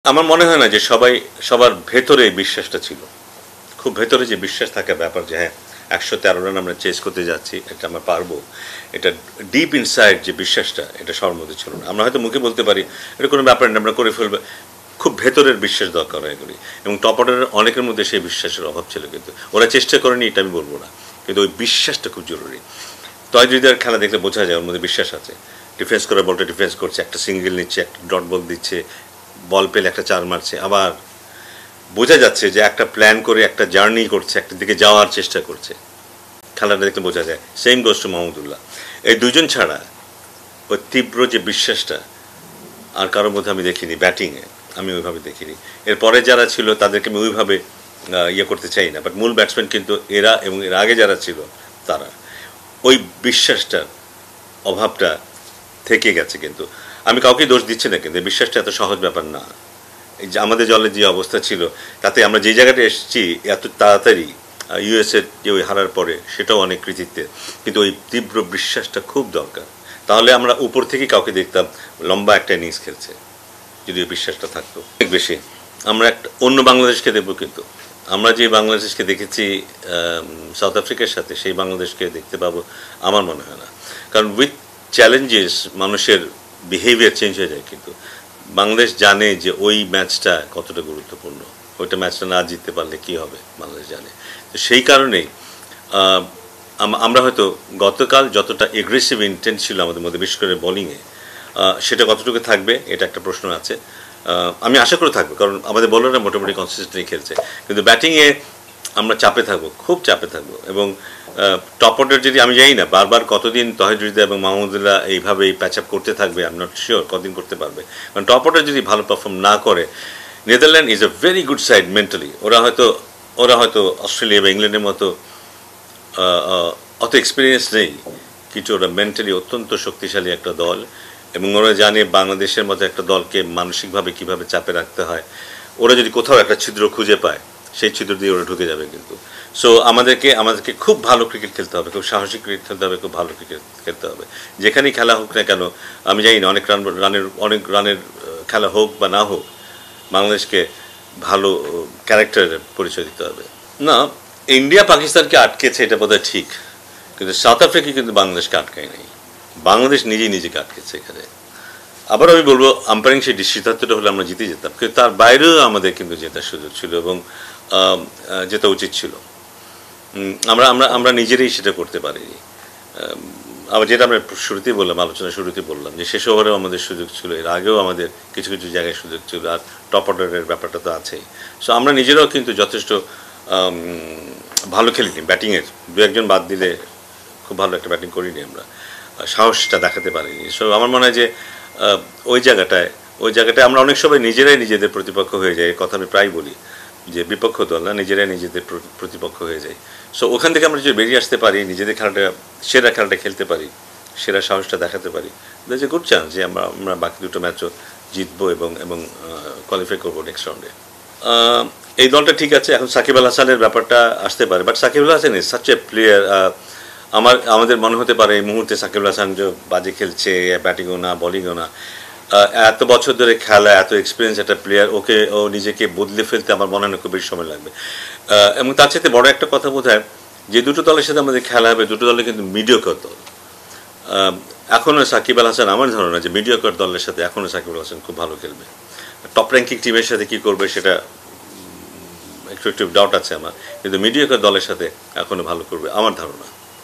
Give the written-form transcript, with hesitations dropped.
আমার মনে হয় না যে সবার ভেতরে বিশ্বাসটা ছিল। খুব ভেতরে যে বিশ্বাস থাকার ব্যাপার যে হ্যাঁ ১১৩ রান আমরা চেস করতে যাচ্ছি, এটা আমরা পারবো, এটা ডিপ ইনসাইড যে বিশ্বাসটা এটা সবার মধ্যে ছিল না। আমরা হয়তো মুখে বলতে পারি এটা কোনো ব্যাপার না, আমরা করে ফেলবো, খুব ভেতরের বিশ্বাস দরকার হয় এগুলি। এবং টপ অর্ডারের অনেকের মধ্যে সেই বিশ্বাসের অভাব ছিল, কিন্তু ওরা চেষ্টা করেনি এটা আমি বলবো না, কিন্তু ওই বিশ্বাসটা খুব জরুরি। তয়জুদের খেলা দেখলে বোঝা যায় ওর মধ্যে বিশ্বাস আছে। ডিফেন্স করে বলটা ডিফেন্স করছে, একটা সিঙ্গেল নিচ্ছে, একটা ডট বল দিচ্ছে, বল পেলে একটা চার মারছে, আবার বোঝা যাচ্ছে যে একটা প্ল্যান করে একটা জার্নি করছে, একটা দিকে যাওয়ার চেষ্টা করছে। খেলাটা দেখলে বোঝা যায়। Same goes to Mahmudullah. এই দুজন ছাড়া ওই তীব্র যে বিশ্বাসটা আর কারোর মধ্যে আমি দেখিনি। ব্যাটিংয়ে আমি ওইভাবে দেখিনি। এরপরে যারা ছিল তাদেরকে আমি ওইভাবে ইয়ে করতে চাই না, বাট মূল ব্যাটসম্যান কিন্তু এরা এবং এর আগে যারা ছিল তারা ওই বিশ্বাসটার অভাবটা থেকে গেছে। কিন্তু আমি কাউকে দোষ দিচ্ছি না, কিন্তু বিশ্বাসটা এত সহজ ব্যাপার না। এই যে আমাদের দলের যে অবস্থা ছিল, তাতে আমরা যে জায়গাটা এসেছি এত তাড়াতাড়ি ইউএসএর যে ওই হারার পরে, সেটাও অনেক কৃতিত্বের। কিন্তু ওই তীব্র বিশ্বাসটা খুব দরকার। তাহলে আমরা উপর থেকে কাউকে দেখতাম লম্বা একটা ইনিংস খেলছে, যদি ওই বিশ্বাসটা থাকতো অনেক বেশি। আমরা একটা অন্য বাংলাদেশকে দেখবো, কিন্তু আমরা যে বাংলাদেশকে দেখেছি সাউথ আফ্রিকার সাথে, সেই বাংলাদেশকে দেখতে পাবো আমার মনে হয় না। কারণ উইথ চ্যালেঞ্জেস মানুষের বিহেভিয়ার চেঞ্জ হয়ে যায়। কিন্তু বাংলাদেশ জানে যে ওই ম্যাচটা কতটা গুরুত্বপূর্ণ, ওইটা ম্যাচটা না জিততে পারলে কী হবে বাংলাদেশ জানে। তো সেই কারণেই আমরা হয়তো গতকাল যতটা এগ্রেসিভ ইন্টেন্ট ছিল আমাদের মধ্যে, বিশেষ করে বোলিংয়ে, সেটা কতটুকু থাকবে এটা একটা প্রশ্ন আছে। আমি আশা করে থাকবো, কারণ আমাদের বোলাররা মোটামুটি কনসিস্টেন্টলি খেলছে। কিন্তু ব্যাটিংয়ে আমরা চাপে থাকবো, খুব চাপে থাকবো। এবং টপ অর্ডার যদি আমি জানি না বারবার কতদিন তহিদুদ্দিন এবং মাহমুদুল্লাহ এইভাবে প্যাচ আপ করতে থাকবে, আই এম নট শিওর কতদিন করতে পারবে। কারণ টপ অর্ডার যদি ভালো পারফর্ম না করে, Netherland is a very good side mentally. ওরা হয়তো অস্ট্রেলিয়া বা ইংল্যান্ডের মতো অত এক্সপিরিয়েন্স নেই, কিন্তু ওরা মেন্টালি অত্যন্ত শক্তিশালী একটা দল। এবং ওরা জানে বাংলাদেশের মতো একটা দলকে মানসিকভাবে কীভাবে চাপে রাখতে হয়। ওরা যদি কোথাও একটা ছিদ্র খুঁজে পায়, সেই ছিদ্র দিয়ে ওরা ঢুকে যাবে। কিন্তু সো আমাদেরকে খুব ভালো ক্রিকেট খেলতে হবে, খুব সাহসী ক্রিকেট খেলতে হবে, খুব ভালো ক্রিকেট খেলতে হবে। যেখানেই খেলা হোক না কেন, আমি জানি না অনেক রানের খেলা হোক বা না হোক, বাংলাদেশকে ভালো ক্যারেক্টারের পরিচয় দিতে হবে। না, ইন্ডিয়া পাকিস্তানকে আটকেছে এটা বোধহয় ঠিক, কিন্তু সাউথ আফ্রিকা কিন্তু বাংলাদেশকে আটকায় নাই। বাংলাদেশ নিজেই নিজেকে আটকেছে এখানে। আবার আমি বলবো আম্পায়ারিং সেই সিদ্ধান্তটা হলে আমরা জিতে যেতাম, কিন্তু তার বাইরেও আমাদের কিন্তু জেতার সুযোগ ছিল এবং যেটা উচিত ছিল। আমরা নিজেরাই সেটা করতে পারিনি। আবার যেটা আমরা শুরুতেই বললাম, আলোচনা শুরুতেই বললাম যে শেষ ওভারেও আমাদের সুযোগ ছিল, এর আগেও আমাদের কিছু কিছু জায়গায় সুযোগ ছিল, আর টপ অর্ডারের ব্যাপারটা তো আছেই। সো আমরা নিজেরাও কিন্তু যথেষ্ট ভালো খেলিনি। ব্যাটিংয়ের দু একজন বাদ দিলে খুব ভালো একটা ব্যাটিং করিনি আমরা, সাহসটা দেখাতে পারিনি। সো আমার মনে হয় যে ওই জায়গাটায় আমরা অনেক সময় নিজেরাই নিজেদের প্রতিপক্ষ হয়ে যাই। কথা আমি প্রায় বলি যে বিপক্ষ দল না, নিজেরাই নিজেদের প্রতিপক্ষ হয়ে যায়। সো ওখান থেকে আমরা যদি বেরিয়ে আসতে পারি, নিজেদের সেরা খেলাটা খেলতে পারি, সেরা সাহসটা দেখাতে পারি, দ্যাটস এ গুড চান্স যে আমরা বাকি দুটো ম্যাচও জিতবো এবং কোয়ালিফাই করবো নেক্সট রাউন্ডে। এই দলটা ঠিক আছে। এখন সাকিব আল হাসানের ব্যাপারটা আসতে পারে, but Shakib Al Hasan is such a player. আমাদের মনে হতে পারে এই মুহূর্তে সাকিব আল হাসান যে বাজে খেলছে, ব্যাটিংও না বলিংও না, এত বছর ধরে খেলা, এত এক্সপিরিয়েন্স একটা প্লেয়ার, ও নিজেকে বদলে ফেলতে আমার মনে হয় না খুব বেশি সময় লাগবে। এবং তার সাথে বড় একটা কথা বোধ হয়, যে দুটো দলের সাথে আমাদের খেলা হবে, দুটো দলে কিন্তু মিডিওকর দল। এখনও সাকিব আল হাসান, আমার ধারণা যে মিডিওকর দলের সাথে এখনও সাকিব আল হাসান খুব ভালো খেলবে। টপ র্যাঙ্কিং টিমের সাথে কী করবে সেটা একটু ডাউট আছে আমার, কিন্তু মিডিওকর দলের সাথে এখনও ভালো করবে আমার ধারণা।